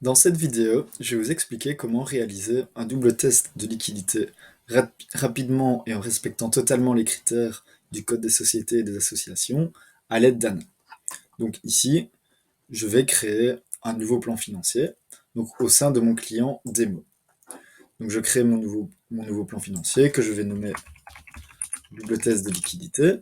Dans cette vidéo, je vais vous expliquer comment réaliser un double test de liquidité rapidement et en respectant totalement les critères du Code des sociétés et des associations à l'aide d'ANA. Donc ici, je vais créer un nouveau plan financier donc au sein de mon client démo. Donc je crée mon nouveau plan financier que je vais nommer double test de liquidité.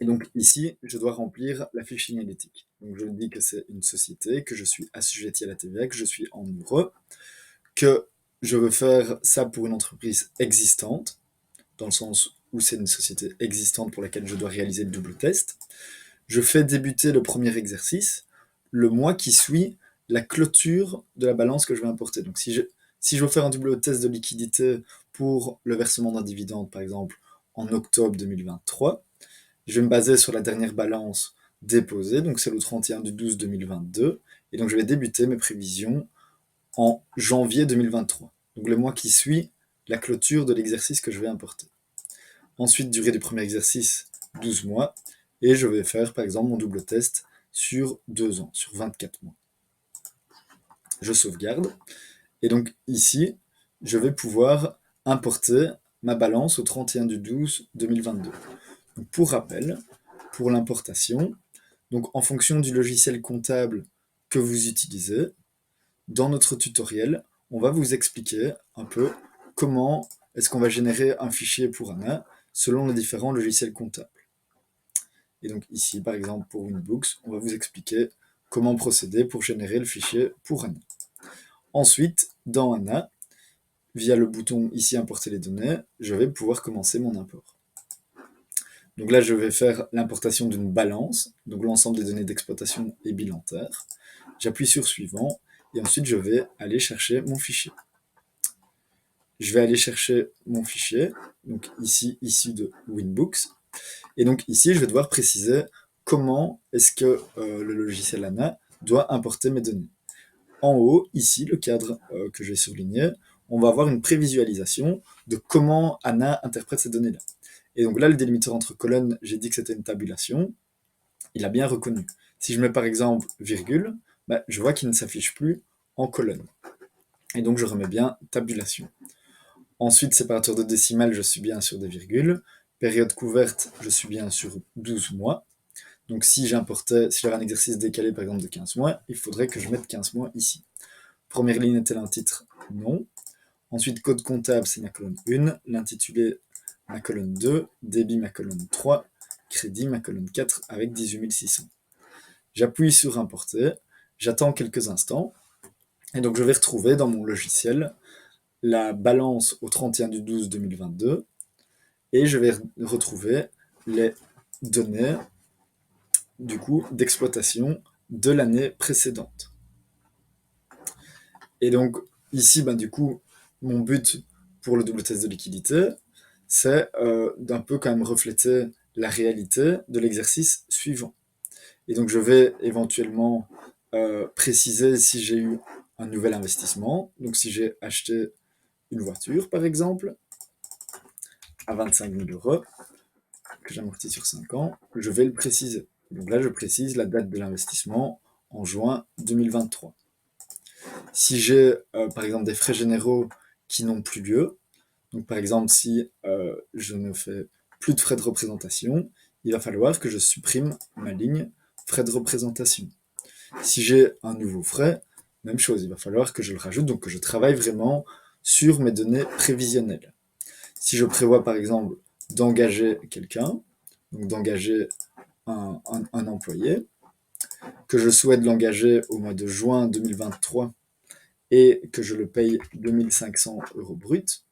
Et donc ici, je dois remplir la fiche signalétique. Donc je dis que c'est une société, que je suis assujetti à la TVA, que je suis en heureux, que je veux faire ça pour une entreprise existante, dans le sens où c'est une société existante pour laquelle je dois réaliser le double test. Je fais débuter le premier exercice le mois qui suit la clôture de la balance que je vais importer. Donc si je veux faire un double test de liquidité pour le versement d'un dividende, par exemple, en octobre 2023, je vais me baser sur la dernière balance déposée, donc c'est le 31/12/2022, et donc je vais débuter mes prévisions en janvier 2023, donc le mois qui suit la clôture de l'exercice que je vais importer. Ensuite, durée du premier exercice, 12 mois, et je vais faire par exemple mon double test sur 2 ans, sur 24 mois. Je sauvegarde, et donc ici, je vais pouvoir importer ma balance au 31/12/2022. Donc pour rappel, pour l'importation, donc en fonction du logiciel comptable que vous utilisez, dans notre tutoriel, on va vous expliquer un peu comment est-ce qu'on va générer un fichier pour ANA selon les différents logiciels comptables. Et donc ici, par exemple, pour Winbooks, on va vous expliquer comment procéder pour générer le fichier pour ANA. Ensuite, dans ANA, via le bouton ici importer les données, je vais pouvoir commencer mon import. Donc là, je vais faire l'importation d'une balance, donc l'ensemble des données d'exploitation et bilantaire. J'appuie sur suivant, et ensuite je vais aller chercher mon fichier. Je vais aller chercher mon fichier, donc ici, issu de Winbooks, et donc ici, je vais devoir préciser comment est-ce que le logiciel ANA doit importer mes données. En haut, ici, le cadre que j'ai surligné, on va avoir une prévisualisation de comment ANA interprète ces données-là. Et donc là, le délimiteur entre colonnes, j'ai dit que c'était une tabulation, il a bien reconnu. Si je mets par exemple virgule, je vois qu'il ne s'affiche plus en colonne. Et donc je remets bien tabulation. Ensuite, séparateur de décimales, je suis bien sur des virgules. Période couverte, je suis bien sur 12 mois. Donc si j'avais un exercice décalé par exemple de 15 mois, il faudrait que je mette 15 mois ici. Première ligne est-elle un titre? Non. Ensuite, code comptable, c'est ma colonne 1. L'intitulé, ma colonne 2. Débit, ma colonne 3. Crédit, ma colonne 4 avec 18 600. J'appuie sur importer. J'attends quelques instants. Et donc je vais retrouver dans mon logiciel la balance au 31/12/2022 et je vais retrouver les données du coup d'exploitation de l'année précédente. Et donc ici, du coup, mon but pour le double test de liquidité, c'est d'un peu quand même refléter la réalité de l'exercice suivant. Et donc je vais éventuellement préciser si j'ai eu un nouvel investissement, donc si j'ai acheté une voiture par exemple, à 25 000 euros, que j'amortis sur 5 ans, je vais le préciser. Donc là, je précise la date de l'investissement en juin 2023. Si j'ai, par exemple, des frais généraux qui n'ont plus lieu, donc par exemple, si je ne fais plus de frais de représentation, il va falloir que je supprime ma ligne frais de représentation. Si j'ai un nouveau frais, même chose, il va falloir que je le rajoute, donc que je travaille vraiment sur mes données prévisionnelles. Si je prévois par exemple d'engager quelqu'un, donc d'engager un employé, que je souhaite l'engager au mois de juin 2023 et que je le paye 2500 euros brut,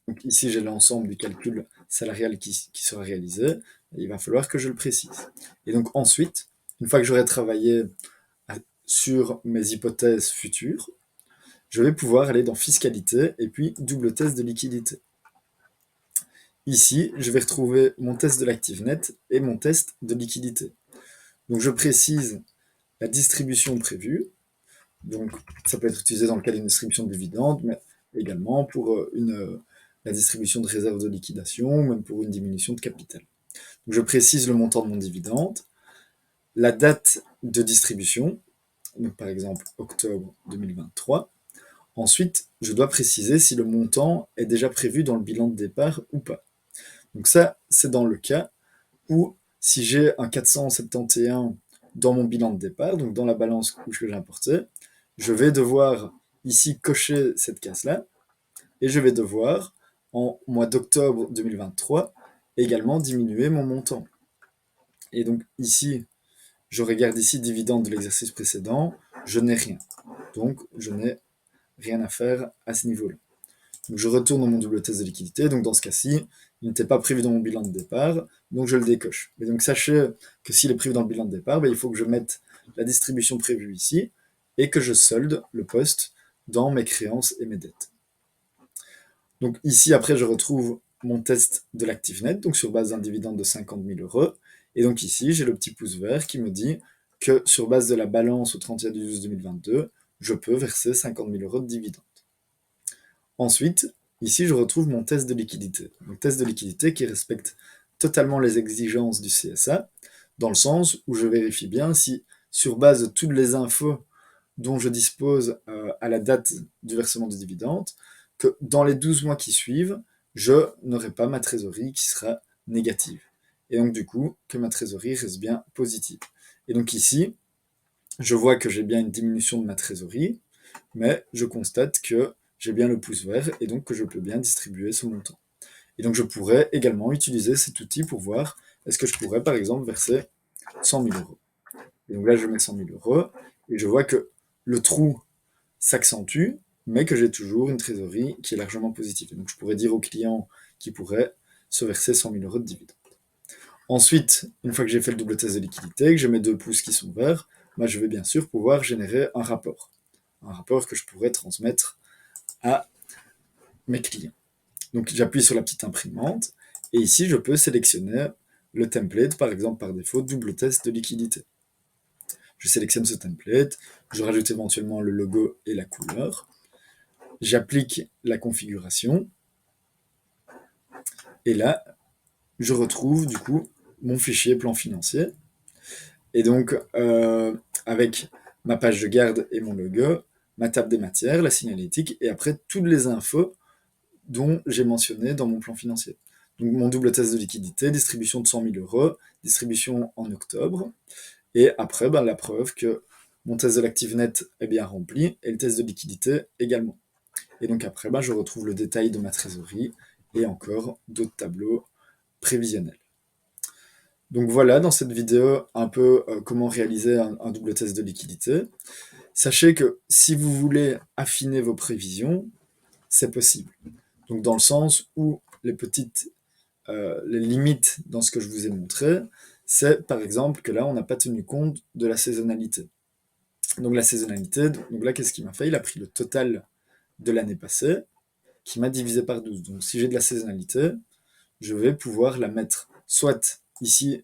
donc ici j'ai l'ensemble du calcul salarial qui sera réalisé, il va falloir que je le précise. Et donc ensuite, une fois que j'aurai travaillé sur mes hypothèses futures, je vais pouvoir aller dans fiscalité et puis double test de liquidité. Ici, je vais retrouver mon test de l'active net et mon test de liquidité. Donc je précise la distribution prévue. Donc ça peut être utilisé dans le cas d'une distribution de dividendes, mais également pour la distribution de réserves de liquidation, ou même pour une diminution de capital. Donc je précise le montant de mon dividende. la date de distribution, donc par exemple octobre 2023. Ensuite, je dois préciser si le montant est déjà prévu dans le bilan de départ ou pas. Donc ça, c'est dans le cas où si j'ai un 471 dans mon bilan de départ, donc dans la balance que j'ai importée, je vais devoir ici cocher cette case-là, et je vais devoir, en mois d'octobre 2023, également diminuer mon montant. Et donc ici, je regarde ici dividende de l'exercice précédent, je n'ai rien. Donc je n'ai rien à faire à ce niveau-là. Donc je retourne dans mon double test de liquidité, donc dans ce cas-ci, il n'était pas prévu dans mon bilan de départ, donc je le décoche. Et donc sachez que s'il est prévu dans le bilan de départ, il faut que je mette la distribution prévue ici, et que je solde le poste dans mes créances et mes dettes. Donc ici, après, je retrouve mon test de l'actif net, donc sur base d'un dividende de 50 000 euros. Et donc ici, j'ai le petit pouce vert qui me dit que sur base de la balance au 31/12/2022, je peux verser 50 000 euros de dividende. Ensuite, ici, je retrouve mon test de liquidité. Donc test de liquidité qui respecte totalement les exigences du CSA, dans le sens où je vérifie bien si, sur base de toutes les infos dont je dispose à la date du versement de dividende, que dans les 12 mois qui suivent, je n'aurai pas ma trésorerie qui sera négative. Et donc du coup, que ma trésorerie reste bien positive. Et donc ici, je vois que j'ai bien une diminution de ma trésorerie, mais je constate que j'ai bien le pouce vert et donc que je peux bien distribuer ce montant. Et donc je pourrais également utiliser cet outil pour voir est-ce que je pourrais par exemple verser 100 000 euros. Et donc là, je mets 100 000 euros et je vois que le trou s'accentue, mais que j'ai toujours une trésorerie qui est largement positive. Et donc je pourrais dire au client qui pourrait se verser 100 000 euros de dividende. Ensuite, une fois que j'ai fait le double test de liquidité, que j'ai mes 2 pouces qui sont verts, je vais bien sûr pouvoir générer un rapport. Un rapport que je pourrais transmettre à mes clients. Donc j'appuie sur la petite imprimante, et ici je peux sélectionner le template, par exemple par défaut, double test de liquidité. Je sélectionne ce template, je rajoute éventuellement le logo et la couleur, j'applique la configuration, et là, je retrouve du coup mon fichier plan financier. Et donc, avec ma page de garde et mon logo, ma table des matières, la signalétique, et après toutes les infos dont j'ai mentionné dans mon plan financier. Donc mon double test de liquidité, distribution de 100 000 euros, distribution en octobre, et après la preuve que mon test de l'actif net est bien rempli, et le test de liquidité également. Et donc après, je retrouve le détail de ma trésorerie, et encore d'autres tableaux prévisionnels. Donc voilà, dans cette vidéo, un peu comment réaliser un double test de liquidité. Sachez que si vous voulez affiner vos prévisions, c'est possible. Donc dans le sens où les limites dans ce que je vous ai montré, c'est par exemple que là, on n'a pas tenu compte de la saisonnalité. Donc la saisonnalité, donc là, qu'est-ce qu'il m'a fait? Il a pris le total de l'année passée, qui m'a divisé par 12. Donc si j'ai de la saisonnalité, je vais pouvoir la mettre soit ici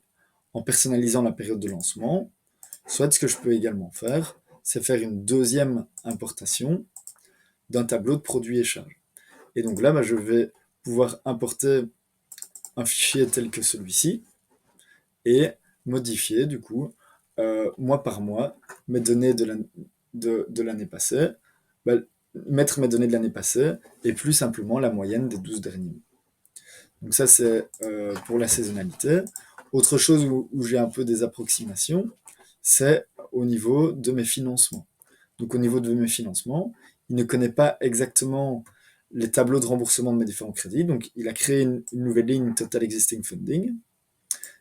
en personnalisant la période de lancement, soit ce que je peux également faire, c'est faire une deuxième importation d'un tableau de produits et charges. Et donc là, je vais pouvoir importer un fichier tel que celui-ci et modifier du coup, mois par mois, mes données de l'année passée, mettre mes données de l'année passée et plus simplement la moyenne des 12 derniers mois. Donc ça, c'est pour la saisonnalité. Autre chose où j'ai un peu des approximations, c'est au niveau de mes financements. Donc au niveau de mes financements, il ne connaît pas exactement les tableaux de remboursement de mes différents crédits, donc il a créé une nouvelle ligne Total Existing Funding,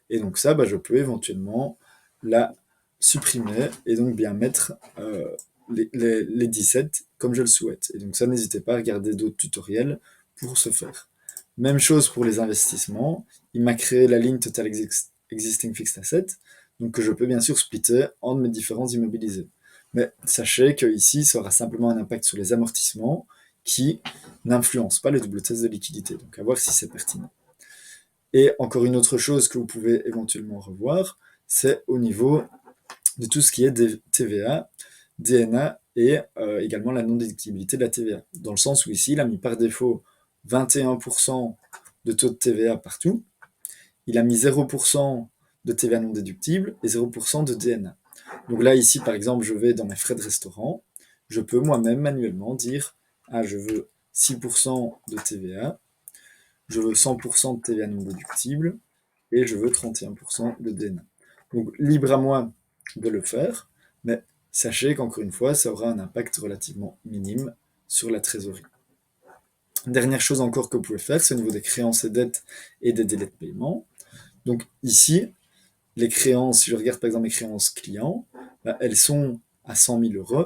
et donc ça, je peux éventuellement la supprimer, et donc bien mettre les 17 comme je le souhaite. Et donc ça, n'hésitez pas à regarder d'autres tutoriels pour ce faire. Même chose pour les investissements, il m'a créé la ligne Total Existing Fixed Asset, donc que je peux bien sûr splitter entre mes différents immobilisés. Mais sachez que ici, ça aura simplement un impact sur les amortissements qui n'influencent pas le double test de liquidité. Donc à voir si c'est pertinent. Et encore une autre chose que vous pouvez éventuellement revoir, c'est au niveau de tout ce qui est des TVA, DNA et également la non-déductibilité de la TVA. Dans le sens où ici, il a mis par défaut 21% de taux de TVA partout. Il a mis 0% de TVA non déductible et 0% de DNA. Donc là, ici, par exemple, je vais dans mes frais de restaurant, je peux moi-même manuellement dire, ah, je veux 6% de TVA, je veux 100% de TVA non déductible, et je veux 31% de DNA. Donc libre à moi de le faire, mais sachez qu'encore une fois, ça aura un impact relativement minime sur la trésorerie. Dernière chose encore que vous pouvez faire, c'est au niveau des créances et dettes et des délais de paiement. Donc ici, les créances, si je regarde par exemple mes créances clients, bah, elles sont à 100 000 euros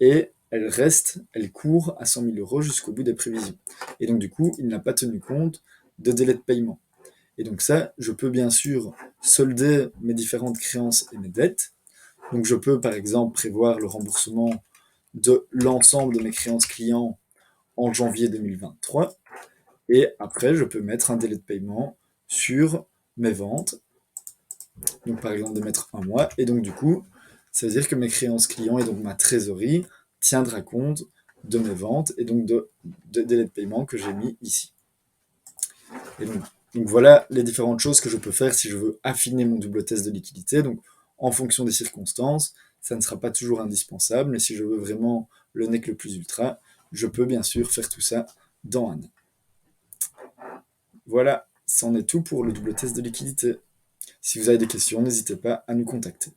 et elles courent à 100 000 euros jusqu'au bout des prévisions. Et donc du coup, il n'a pas tenu compte de délai de paiement. Et donc ça, je peux bien sûr solder mes différentes créances et mes dettes. Donc je peux par exemple prévoir le remboursement de l'ensemble de mes créances clients en janvier 2023. Et après, je peux mettre un délai de paiement sur mes ventes. Donc par exemple de mettre un mois. Et donc du coup, ça veut dire que mes créances clients et donc ma trésorerie tiendra compte de mes ventes et donc de délai de paiement que j'ai mis ici. Et donc voilà les différentes choses que je peux faire si je veux affiner mon double test de liquidité. Donc en fonction des circonstances, ça ne sera pas toujours indispensable, mais si je veux vraiment le nec le plus ultra, je peux bien sûr faire tout ça dans un an. Voilà, c'en est tout pour le double test de liquidité. Si vous avez des questions, n'hésitez pas à nous contacter.